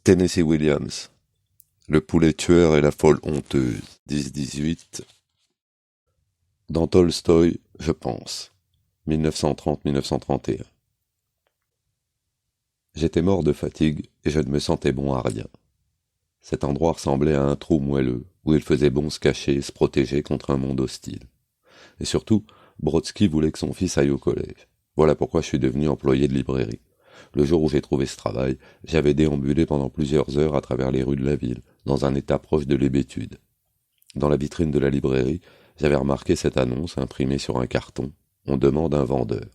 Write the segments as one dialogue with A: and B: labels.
A: Tennessee Williams, Le poulet tueur et la folle honteuse, 10-18. Dans Tolstoï, je pense, 1930-1931. J'étais mort de fatigue et je ne me sentais bon à rien. Cet endroit ressemblait à un trou moelleux où il faisait bon se cacher et se protéger contre un monde hostile. Et surtout, Brodsky voulait que son fils aille au collège. Voilà pourquoi je suis devenu employé de librairie. Le jour où j'ai trouvé ce travail, j'avais déambulé pendant plusieurs heures à travers les rues de la ville, dans un état proche de l'hébétude. Dans la vitrine de la librairie, j'avais remarqué cette annonce imprimée sur un carton. On demande un vendeur.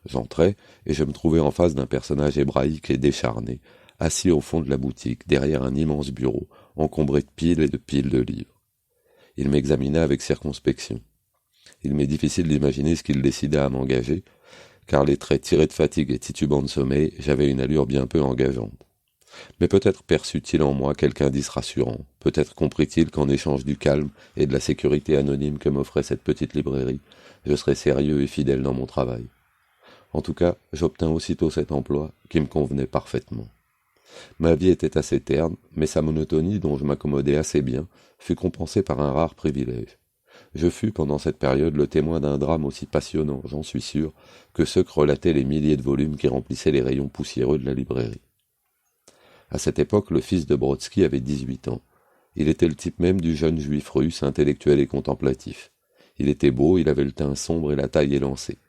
A: J'entrai, et je me trouvais en face d'un personnage hébraïque et décharné, assis au fond de la boutique, derrière un immense bureau, encombré de piles et de piles de livres. Il m'examina avec circonspection. Il m'est difficile d'imaginer ce qu'il décida à m'engager, car les traits tirés de fatigue et titubants de sommeil, j'avais une allure bien peu engageante. Mais peut-être perçut-il en moi quelque indice rassurant, peut-être comprit-il qu'en échange du calme et de la sécurité anonyme que m'offrait cette petite librairie, je serais sérieux et fidèle dans mon travail. En tout cas, j'obtins aussitôt cet emploi qui me convenait parfaitement. Ma vie était assez terne, mais sa monotonie, dont je m'accommodais assez bien, fut compensée par un rare privilège. Je fus pendant cette période le témoin d'un drame aussi passionnant, j'en suis sûr, que ceux que relataient les milliers de volumes qui remplissaient les rayons poussiéreux de la librairie. À cette époque, le fils de Brodsky avait 18 ans. Il était le type même du jeune juif russe, intellectuel et contemplatif. Il était beau, il avait le teint sombre et la taille élancée.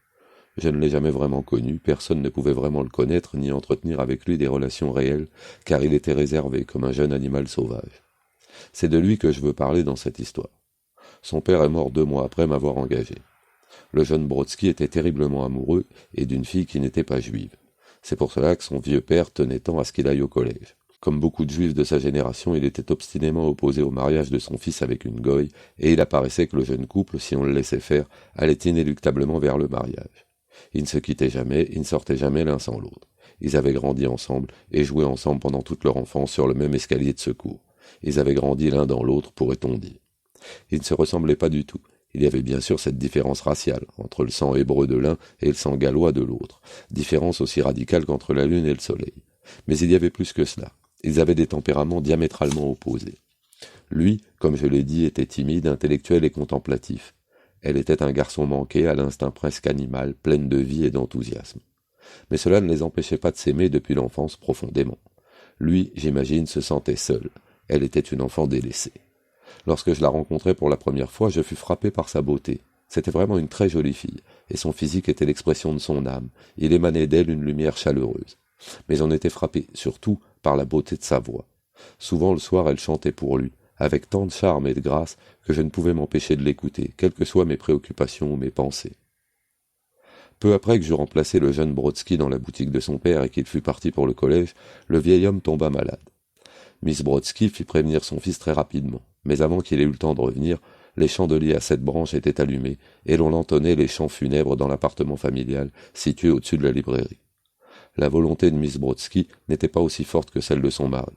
A: Je ne l'ai jamais vraiment connu, personne ne pouvait vraiment le connaître ni entretenir avec lui des relations réelles, car il était réservé comme un jeune animal sauvage. C'est de lui que je veux parler dans cette histoire. Son père est mort 2 mois après m'avoir engagé. Le jeune Brodsky était terriblement amoureux et d'une fille qui n'était pas juive. C'est pour cela que son vieux père tenait tant à ce qu'il aille au collège. Comme beaucoup de juifs de sa génération, il était obstinément opposé au mariage de son fils avec une goye, et il apparaissait que le jeune couple, si on le laissait faire, allait inéluctablement vers le mariage. Ils ne se quittaient jamais, ils ne sortaient jamais l'un sans l'autre. Ils avaient grandi ensemble et joué ensemble pendant toute leur enfance sur le même escalier de secours. Ils avaient grandi l'un dans l'autre, pourrait-on dire. Ils ne se ressemblaient pas du tout. Il y avait bien sûr cette différence raciale, entre le sang hébreu de l'un et le sang gallois de l'autre, différence aussi radicale qu'entre la lune et le soleil. Mais il y avait plus que cela. Ils avaient des tempéraments diamétralement opposés. Lui, comme je l'ai dit, était timide, intellectuel et contemplatif. Elle était un garçon manqué, à l'instinct presque animal, pleine de vie et d'enthousiasme. Mais cela ne les empêchait pas de s'aimer depuis l'enfance profondément. Lui, j'imagine, se sentait seul. Elle était une enfant délaissée. Lorsque je la rencontrai pour la première fois, je fus frappé par sa beauté. C'était vraiment une très jolie fille, et son physique était l'expression de son âme. Il émanait d'elle une lumière chaleureuse. Mais j'en étais frappé, surtout, par la beauté de sa voix. Souvent le soir, elle chantait pour lui, avec tant de charme et de grâce que je ne pouvais m'empêcher de l'écouter, quelles que soient mes préoccupations ou mes pensées. Peu après que j'eus remplacé le jeune Brodsky dans la boutique de son père et qu'il fut parti pour le collège, le vieil homme tomba malade. Miss Brodsky fit prévenir son fils très rapidement, mais avant qu'il ait eu le temps de revenir, les chandeliers à 7 branches étaient allumés, et l'on entonnait les chants funèbres dans l'appartement familial situé au-dessus de la librairie. La volonté de Miss Brodsky n'était pas aussi forte que celle de son mari.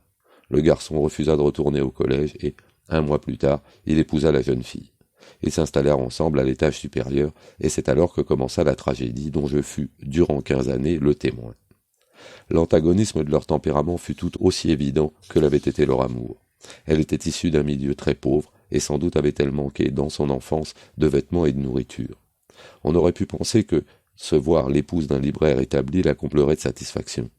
A: Le garçon refusa de retourner au collège et, 1 mois plus tard, il épousa la jeune fille. Ils s'installèrent ensemble à l'étage supérieur, et c'est alors que commença la tragédie dont je fus, durant 15 années, le témoin. L'antagonisme de leur tempérament fut tout aussi évident que l'avait été leur amour. Elle était issue d'un milieu très pauvre, et sans doute avait-elle manqué, dans son enfance, de vêtements et de nourriture. On aurait pu penser que se voir l'épouse d'un libraire établi la comblerait de satisfaction.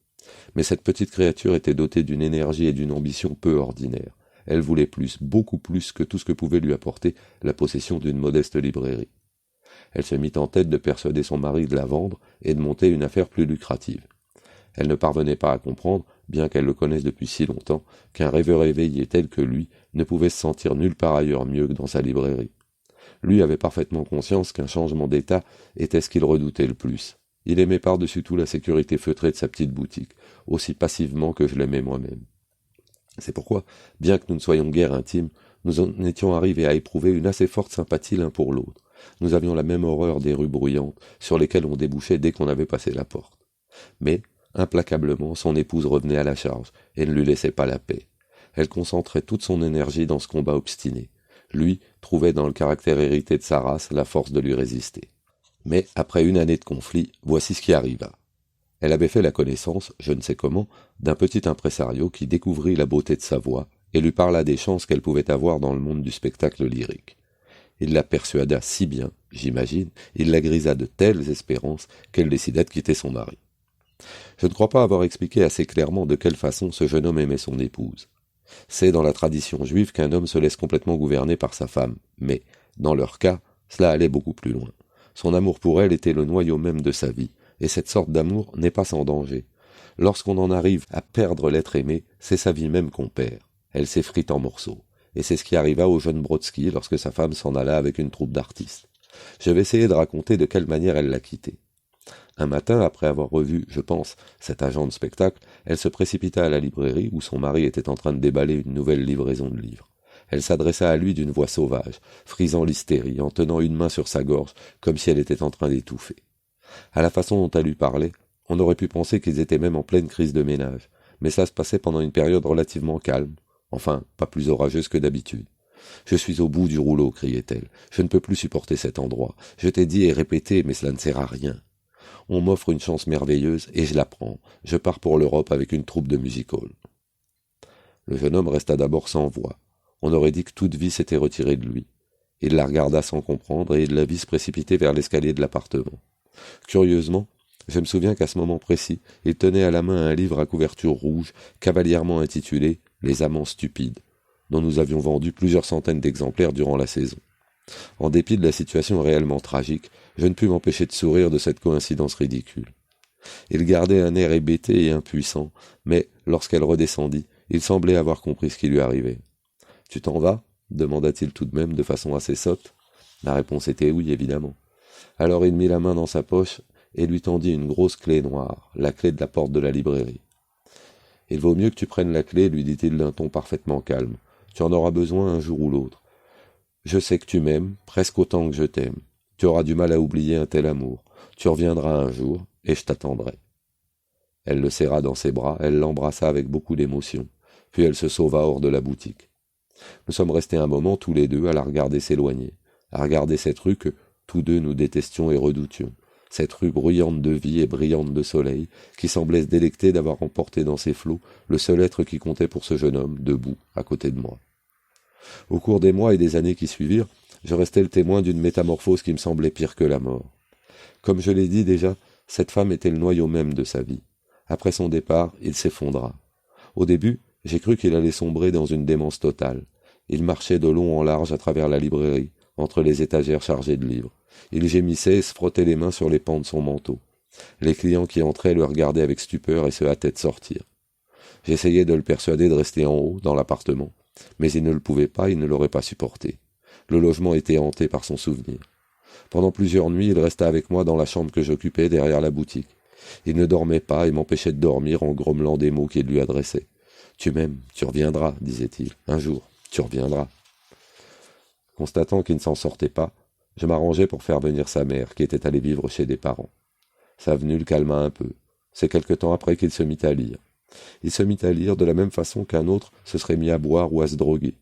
A: Mais cette petite créature était dotée d'une énergie et d'une ambition peu ordinaires. Elle voulait plus, beaucoup plus que tout ce que pouvait lui apporter la possession d'une modeste librairie. Elle se mit en tête de persuader son mari de la vendre et de monter une affaire plus lucrative. Elle ne parvenait pas à comprendre, bien qu'elle le connaisse depuis si longtemps, qu'un rêveur éveillé tel que lui ne pouvait se sentir nulle part ailleurs mieux que dans sa librairie. Lui avait parfaitement conscience qu'un changement d'état était ce qu'il redoutait le plus. Il aimait par-dessus tout la sécurité feutrée de sa petite boutique, aussi passivement que je l'aimais moi-même. C'est pourquoi, bien que nous ne soyons guère intimes, nous en étions arrivés à éprouver une assez forte sympathie l'un pour l'autre. Nous avions la même horreur des rues bruyantes, sur lesquelles on débouchait dès qu'on avait passé la porte. Mais, implacablement, son épouse revenait à la charge, et ne lui laissait pas la paix. Elle concentrait toute son énergie dans ce combat obstiné. Lui trouvait dans le caractère hérité de sa race la force de lui résister. Mais, après 1 année de conflit, voici ce qui arriva. Elle avait fait la connaissance, je ne sais comment, d'un petit impresario qui découvrit la beauté de sa voix et lui parla des chances qu'elle pouvait avoir dans le monde du spectacle lyrique. Il la persuada si bien, j'imagine, il la grisa de telles espérances qu'elle décida de quitter son mari. Je ne crois pas avoir expliqué assez clairement de quelle façon ce jeune homme aimait son épouse. C'est dans la tradition juive qu'un homme se laisse complètement gouverner par sa femme, mais, dans leur cas, cela allait beaucoup plus loin. Son amour pour elle était le noyau même de sa vie, et cette sorte d'amour n'est pas sans danger. Lorsqu'on en arrive à perdre l'être aimé, c'est sa vie même qu'on perd. Elle s'effrite en morceaux. Et c'est ce qui arriva au jeune Brodsky lorsque sa femme s'en alla avec une troupe d'artistes. Je vais essayer de raconter de quelle manière elle l'a quitté. Un matin, après avoir revu, je pense, cet agent de spectacle, elle se précipita à la librairie où son mari était en train de déballer une nouvelle livraison de livres. Elle s'adressa à lui d'une voix sauvage, frisant l'hystérie, en tenant une main sur sa gorge, comme si elle était en train d'étouffer. À la façon dont elle lui parlait, on aurait pu penser qu'ils étaient même en pleine crise de ménage, mais cela se passait pendant une période relativement calme, enfin, pas plus orageuse que d'habitude. « Je suis au bout du rouleau, criait-elle. Je ne peux plus supporter cet endroit. Je t'ai dit et répété, mais cela ne sert à rien. On m'offre une chance merveilleuse, et je la prends. Je pars pour l'Europe avec une troupe de music-hall. » Le jeune homme resta d'abord sans voix. On aurait dit que toute vie s'était retirée de lui. Il la regarda sans comprendre, et il la vit se précipiter vers l'escalier de l'appartement. Curieusement, je me souviens qu'à ce moment précis, il tenait à la main un livre à couverture rouge, cavalièrement intitulé « Les amants stupides », dont nous avions vendu plusieurs centaines d'exemplaires durant la saison. En dépit de la situation réellement tragique, je ne pus m'empêcher de sourire de cette coïncidence ridicule. Il gardait un air hébété et impuissant, mais, lorsqu'elle redescendit, il semblait avoir compris ce qui lui arrivait. « Tu t'en vas » demanda-t-il tout de même de façon assez sotte. La réponse était oui, évidemment. Alors il mit la main dans sa poche et lui tendit une grosse clé noire, la clé de la porte de la librairie. « Il vaut mieux que tu prennes la clé, lui dit-il d'un ton parfaitement calme. Tu en auras besoin un jour ou l'autre. Je sais que tu m'aimes, presque autant que je t'aime. Tu auras du mal à oublier un tel amour. Tu reviendras un jour, et je t'attendrai. » Elle le serra dans ses bras, elle l'embrassa avec beaucoup d'émotion, puis elle se sauva hors de la boutique. Nous sommes restés un moment tous les deux à la regarder s'éloigner, à regarder cette rue que tous deux nous détestions et redoutions, cette rue bruyante de vie et brillante de soleil, qui semblait se délecter d'avoir emporté dans ses flots le seul être qui comptait pour ce jeune homme, debout, à côté de moi. Au cours des mois et des années qui suivirent, je restai le témoin d'une métamorphose qui me semblait pire que la mort. Comme je l'ai dit déjà, cette femme était le noyau même de sa vie. Après son départ, il s'effondra. Au début, j'ai cru qu'il allait sombrer dans une démence totale. Il marchait de long en large à travers la librairie, entre les étagères chargées de livres. Il gémissait et se frottait les mains sur les pans de son manteau. Les clients qui entraient le regardaient avec stupeur et se hâtaient de sortir. J'essayais de le persuader de rester en haut, dans l'appartement, mais il ne le pouvait pas, il ne l'aurait pas supporté. Le logement était hanté par son souvenir. Pendant plusieurs nuits, il resta avec moi dans la chambre que j'occupais derrière la boutique. Il ne dormait pas et m'empêchait de dormir en grommelant des mots qu'il lui adressait. « Tu m'aimes, tu reviendras, disait-il. Un jour, tu reviendras. » Constatant qu'il ne s'en sortait pas, je m'arrangeais pour faire venir sa mère, qui était allée vivre chez des parents. Sa venue le calma un peu. C'est quelque temps après qu'il se mit à lire. Il se mit à lire de la même façon qu'un autre se serait mis à boire ou à se droguer.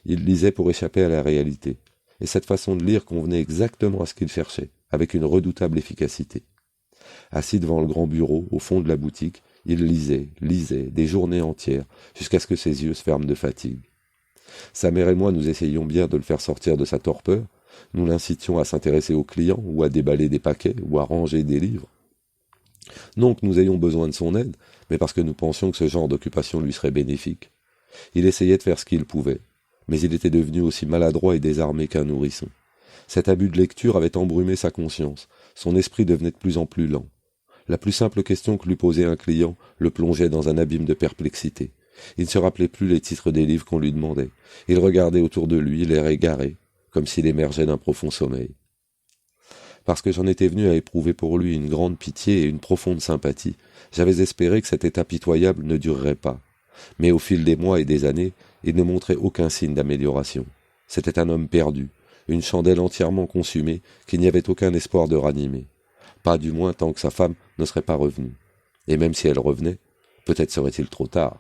A: Il lisait pour échapper à la réalité. Et cette façon de lire convenait exactement à ce qu'il cherchait, avec une redoutable efficacité. Assis devant le grand bureau, au fond de la boutique, il lisait, des journées entières, jusqu'à ce que ses yeux se ferment de fatigue. Sa mère et moi nous essayions bien de le faire sortir de sa torpeur, nous l'incitions à s'intéresser aux clients, ou à déballer des paquets, ou à ranger des livres. Non que nous ayons besoin de son aide, mais parce que nous pensions que ce genre d'occupation lui serait bénéfique. Il essayait de faire ce qu'il pouvait, mais il était devenu aussi maladroit et désarmé qu'un nourrisson. Cet abus de lecture avait embrumé sa conscience, son esprit devenait de plus en plus lent. La plus simple question que lui posait un client le plongeait dans un abîme de perplexité. Il ne se rappelait plus les titres des livres qu'on lui demandait. Il regardait autour de lui, l'air égaré, comme s'il émergeait d'un profond sommeil. Parce que j'en étais venu à éprouver pour lui une grande pitié et une profonde sympathie, j'avais espéré que cet état pitoyable ne durerait pas. Mais au fil des mois et des années, il ne montrait aucun signe d'amélioration. C'était un homme perdu, une chandelle entièrement consumée, qu'il n'y avait aucun espoir de ranimer. Pas du moins tant que sa femme ne serait pas revenue. Et même si elle revenait, peut-être serait-il trop tard.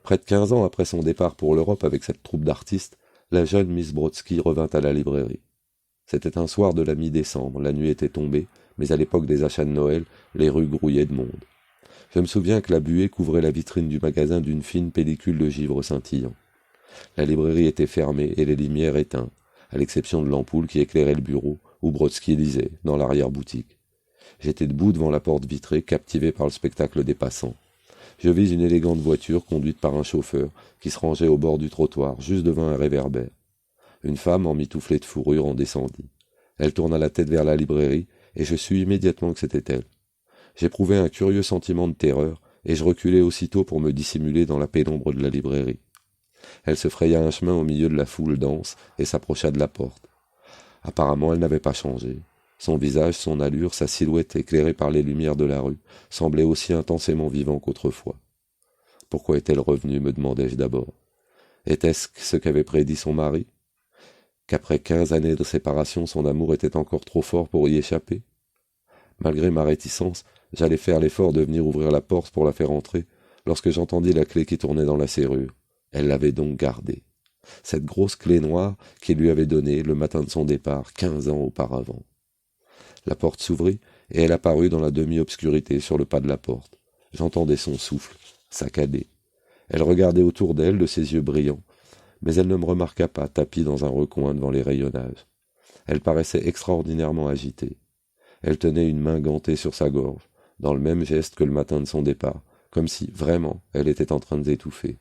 A: Près de 15 ans après son départ pour l'Europe avec cette troupe d'artistes, la jeune Miss Brodsky revint à la librairie. C'était un soir de la mi-décembre, la nuit était tombée, mais à l'époque des achats de Noël, les rues grouillaient de monde. Je me souviens que la buée couvrait la vitrine du magasin d'une fine pellicule de givre scintillant. La librairie était fermée et les lumières éteintes, à l'exception de l'ampoule qui éclairait le bureau où Brodsky lisait, dans l'arrière-boutique. J'étais debout devant la porte vitrée, captivé par le spectacle des passants. Je vis une élégante voiture conduite par un chauffeur qui se rangeait au bord du trottoir, juste devant un réverbère. Une femme, emmitouflée de fourrure, en descendit. Elle tourna la tête vers la librairie, et je sus immédiatement que c'était elle. J'éprouvai un curieux sentiment de terreur, et je reculai aussitôt pour me dissimuler dans la pénombre de la librairie. Elle se fraya un chemin au milieu de la foule dense et s'approcha de la porte. Apparemment, elle n'avait pas changé. Son visage, son allure, sa silhouette éclairée par les lumières de la rue, semblaient aussi intensément vivants qu'autrefois. Pourquoi est-elle revenue, me demandai-je d'abord. Était-ce ce qu'avait prédit son mari? Qu'après 15 années de séparation, son amour était encore trop fort pour y échapper? Malgré ma réticence, j'allais faire l'effort de venir ouvrir la porte pour la faire entrer, lorsque j'entendis la clé qui tournait dans la serrure. Elle l'avait donc gardée. Cette grosse clé noire qu'il lui avait donnée le matin de son départ, 15 ans auparavant. La porte s'ouvrit, et elle apparut dans la demi-obscurité sur le pas de la porte. J'entendais son souffle, saccadé. Elle regardait autour d'elle de ses yeux brillants, mais elle ne me remarqua pas, tapie dans un recoin devant les rayonnages. Elle paraissait extraordinairement agitée. Elle tenait une main gantée sur sa gorge, dans le même geste que le matin de son départ, comme si, vraiment, elle était en train d'étouffer.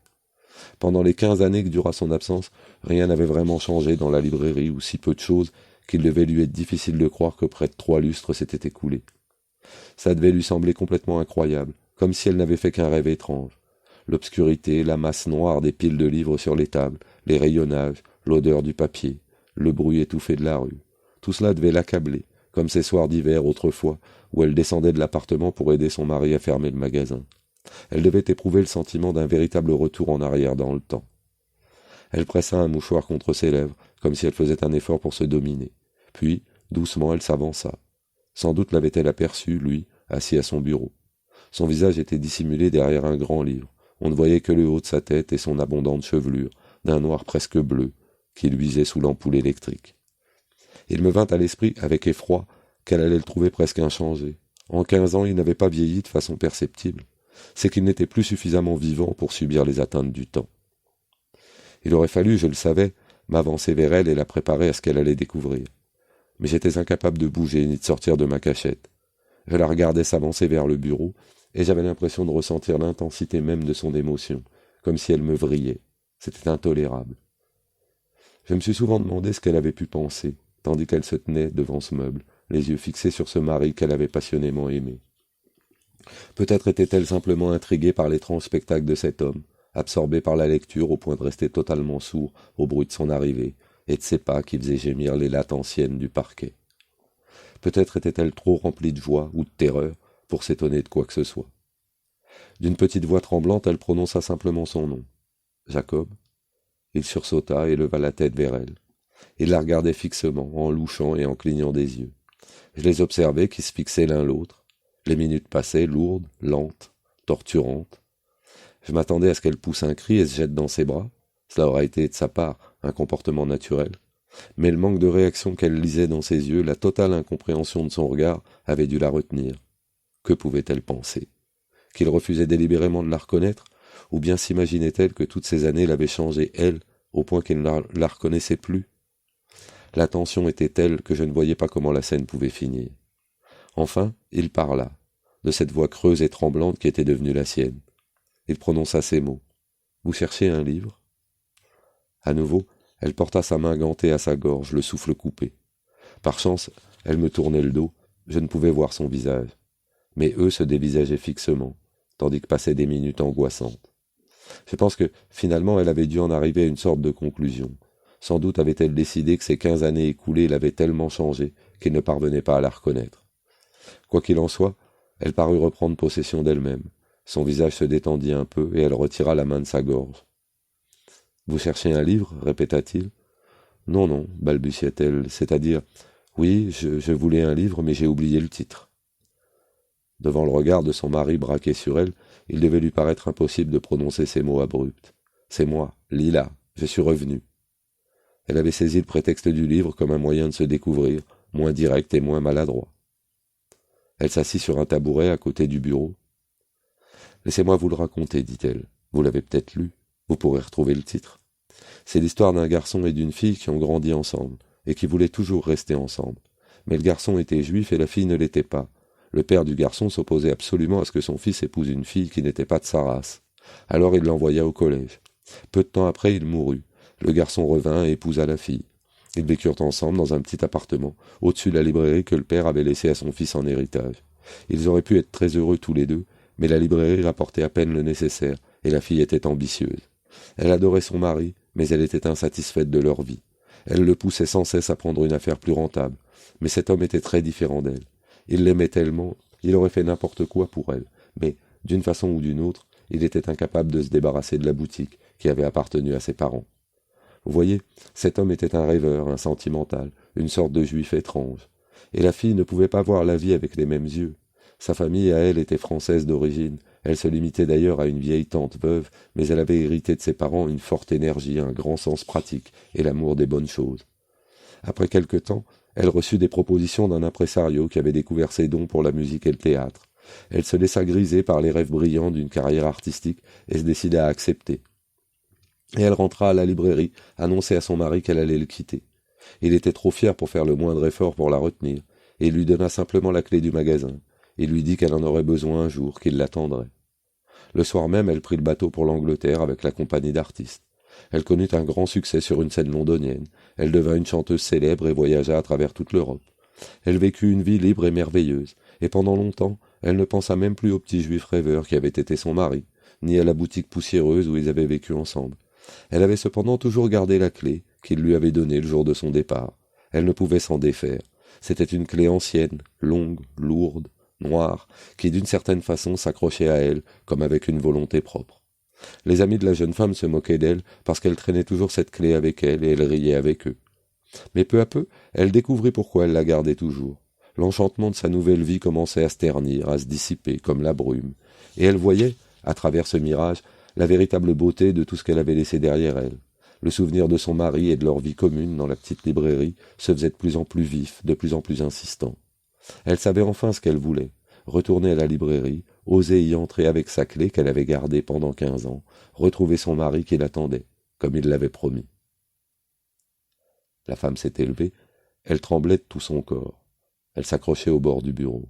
A: Pendant les 15 années que dura son absence, rien n'avait vraiment changé dans la librairie, ou si peu de choses qu'il devait lui être difficile de croire que près de 3 lustres s'étaient écoulés. Ça devait lui sembler complètement incroyable, comme si elle n'avait fait qu'un rêve étrange. L'obscurité, la masse noire des piles de livres sur les tables, les rayonnages, l'odeur du papier, le bruit étouffé de la rue. Tout cela devait l'accabler, comme ces soirs d'hiver autrefois, où elle descendait de l'appartement pour aider son mari à fermer le magasin. Elle devait éprouver le sentiment d'un véritable retour en arrière dans le temps. Elle pressa un mouchoir contre ses lèvres, comme si elle faisait un effort pour se dominer. Puis, doucement, elle s'avança. Sans doute l'avait-elle aperçu, lui, assis à son bureau. Son visage était dissimulé derrière un grand livre. On ne voyait que le haut de sa tête et son abondante chevelure, d'un noir presque bleu, qui luisait sous l'ampoule électrique. Il me vint à l'esprit, avec effroi, qu'elle allait le trouver presque inchangé. En 15 ans, il n'avait pas vieilli de façon perceptible. C'est qu'il n'était plus suffisamment vivant pour subir les atteintes du temps. Il aurait fallu, je le savais, m'avancer vers elle et la préparer à ce qu'elle allait découvrir. Mais j'étais incapable de bouger ni de sortir de ma cachette. Je la regardais s'avancer vers le bureau, et j'avais l'impression de ressentir l'intensité même de son émotion, comme si elle me vrillait. C'était intolérable. Je me suis souvent demandé ce qu'elle avait pu penser, tandis qu'elle se tenait devant ce meuble, les yeux fixés sur ce mari qu'elle avait passionnément aimé. Peut-être était-elle simplement intriguée par l'étrange spectacle de cet homme, absorbée par la lecture au point de rester totalement sourd au bruit de son arrivée, et de ses pas qui faisaient gémir les lattes anciennes du parquet. Peut-être était-elle trop remplie de joie ou de terreur pour s'étonner de quoi que ce soit. D'une petite voix tremblante, elle prononça simplement son nom. Jacob. Il sursauta et leva la tête vers elle. Il la regardait fixement, en louchant et en clignant des yeux. Je les observais qui se fixaient l'un l'autre. Les minutes passaient, lourdes, lentes, torturantes. Je m'attendais à ce qu'elle pousse un cri et se jette dans ses bras. Cela aurait été, de sa part, un comportement naturel. Mais le manque de réaction qu'elle lisait dans ses yeux, la totale incompréhension de son regard, avait dû la retenir. Que pouvait-elle penser? Qu'il refusait délibérément de la reconnaître? Ou bien s'imaginait-elle que toutes ces années l'avaient changée, elle, au point qu'elle ne la reconnaissait plus? La tension était telle que je ne voyais pas comment la scène pouvait finir. Enfin, il parla, de cette voix creuse et tremblante qui était devenue la sienne. Il prononça ces mots. « Vous cherchez un livre ?» À nouveau, elle porta sa main gantée à sa gorge, le souffle coupé. Par chance, elle me tournait le dos, je ne pouvais voir son visage. Mais eux se dévisageaient fixement, tandis que passaient des minutes angoissantes. Je pense que, finalement, elle avait dû en arriver à une sorte de conclusion. Sans doute avait-elle décidé que ces 15 années écoulées l'avaient tellement changée qu'il ne parvenait pas à la reconnaître. Quoi qu'il en soit, elle parut reprendre possession d'elle-même. Son visage se détendit un peu et elle retira la main de sa gorge. « Vous cherchez un livre ?» répéta-t-il. « Non, non, balbutia-t-elle, c'est-à-dire, oui, je voulais un livre, mais j'ai oublié le titre. » Devant le regard de son mari braqué sur elle, il devait lui paraître impossible de prononcer ces mots abrupts. « C'est moi, Lila, je suis revenu. » Elle avait saisi le prétexte du livre comme un moyen de se découvrir, moins direct et moins maladroit. Elle s'assit sur un tabouret à côté du bureau. Laissez-moi vous le raconter, dit-elle. Vous l'avez peut-être lu. Vous pourrez retrouver le titre. C'est l'histoire d'un garçon et d'une fille qui ont grandi ensemble, et qui voulaient toujours rester ensemble. Mais le garçon était juif et la fille ne l'était pas. Le père du garçon s'opposait absolument à ce que son fils épouse une fille qui n'était pas de sa race. Alors il l'envoya au collège. Peu de temps après, il mourut. Le garçon revint et épousa la fille. Ils vécurent ensemble dans un petit appartement, au-dessus de la librairie que le père avait laissée à son fils en héritage. Ils auraient pu être très heureux tous les deux, mais la librairie rapportait à peine le nécessaire, et la fille était ambitieuse. Elle adorait son mari, mais elle était insatisfaite de leur vie. Elle le poussait sans cesse à prendre une affaire plus rentable, mais cet homme était très différent d'elle. Il l'aimait tellement, il aurait fait n'importe quoi pour elle, mais, d'une façon ou d'une autre, il était incapable de se débarrasser de la boutique qui avait appartenu à ses parents. Vous voyez, cet homme était un rêveur, un sentimental, une sorte de juif étrange. Et la fille ne pouvait pas voir la vie avec les mêmes yeux. Sa famille, à elle, était française d'origine. Elle se limitait d'ailleurs à une vieille tante veuve, mais elle avait hérité de ses parents une forte énergie, un grand sens pratique et l'amour des bonnes choses. Après quelque temps, elle reçut des propositions d'un impresario qui avait découvert ses dons pour la musique et le théâtre. Elle se laissa griser par les rêves brillants d'une carrière artistique et se décida à accepter. Et elle rentra à la librairie, annoncer à son mari qu'elle allait le quitter. Il était trop fier pour faire le moindre effort pour la retenir, et il lui donna simplement la clé du magasin. Il lui dit qu'elle en aurait besoin un jour, qu'il l'attendrait. Le soir même, elle prit le bateau pour l'Angleterre avec la compagnie d'artistes. Elle connut un grand succès sur une scène londonienne. Elle devint une chanteuse célèbre et voyagea à travers toute l'Europe. Elle vécut une vie libre et merveilleuse, et pendant longtemps, elle ne pensa même plus au petit juif rêveur qui avait été son mari, ni à la boutique poussiéreuse où ils avaient vécu ensemble. Elle avait cependant toujours gardé la clé qu'il lui avait donnée le jour de son départ. Elle ne pouvait s'en défaire. C'était une clé ancienne, longue, lourde, noire, qui d'une certaine façon s'accrochait à elle comme avec une volonté propre. Les amis de la jeune femme se moquaient d'elle parce qu'elle traînait toujours cette clé avec elle et elle riait avec eux. Mais peu à peu, elle découvrit pourquoi elle la gardait toujours. L'enchantement de sa nouvelle vie commençait à se ternir, à se dissiper comme la brume, et elle voyait, à travers ce mirage, la véritable beauté de tout ce qu'elle avait laissé derrière elle. Le souvenir de son mari et de leur vie commune dans la petite librairie se faisait de plus en plus vif, de plus en plus insistant. Elle savait enfin ce qu'elle voulait, retourner à la librairie, oser y entrer avec sa clé qu'elle avait gardée pendant 15 ans, retrouver son mari qui l'attendait, comme il l'avait promis. La femme s'était levée, elle tremblait de tout son corps. Elle s'accrochait au bord du bureau.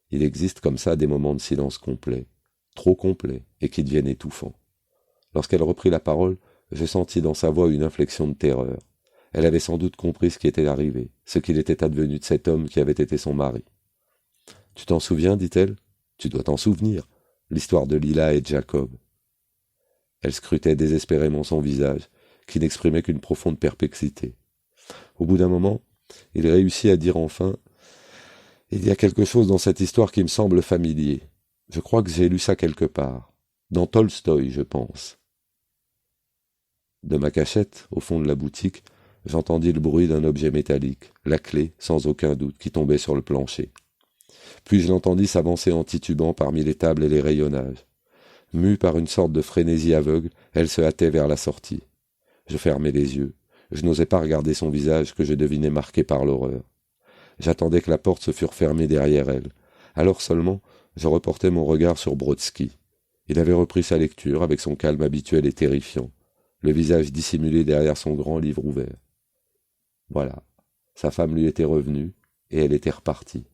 A: Il existe comme ça des moments de silence complet, trop complet, et qui deviennent étouffants. Lorsqu'elle reprit la parole, je sentis dans sa voix une inflexion de terreur. Elle avait sans doute compris ce qui était arrivé, ce qu'il était advenu de cet homme qui avait été son mari. « Tu t'en souviens, dit-elle ? Tu dois t'en souvenir, l'histoire de Lila et de Jacob. » Elle scrutait désespérément son visage, qui n'exprimait qu'une profonde perplexité. Au bout d'un moment, il réussit à dire enfin « Il y a quelque chose dans cette histoire qui me semble familier. Je crois que j'ai lu ça quelque part. Dans Tolstoï, je pense. » De ma cachette, au fond de la boutique, j'entendis le bruit d'un objet métallique, la clé, sans aucun doute, qui tombait sur le plancher. Puis je l'entendis s'avancer en titubant parmi les tables et les rayonnages. Mue par une sorte de frénésie aveugle, elle se hâtait vers la sortie. Je fermai les yeux. Je n'osais pas regarder son visage que je devinais marqué par l'horreur. J'attendais que la porte se fût refermée derrière elle. Alors seulement, je reportai mon regard sur Brodsky. Il avait repris sa lecture avec son calme habituel et terrifiant, le visage dissimulé derrière son grand livre ouvert. Voilà, sa femme lui était revenue, et elle était repartie.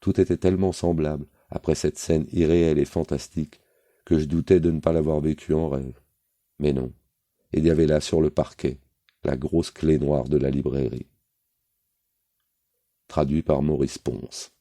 A: Tout était tellement semblable, après cette scène irréelle et fantastique, que je doutais de ne pas l'avoir vécue en rêve. Mais non, il y avait là sur le parquet, la grosse clé noire de la librairie. Traduit par Maurice Ponce.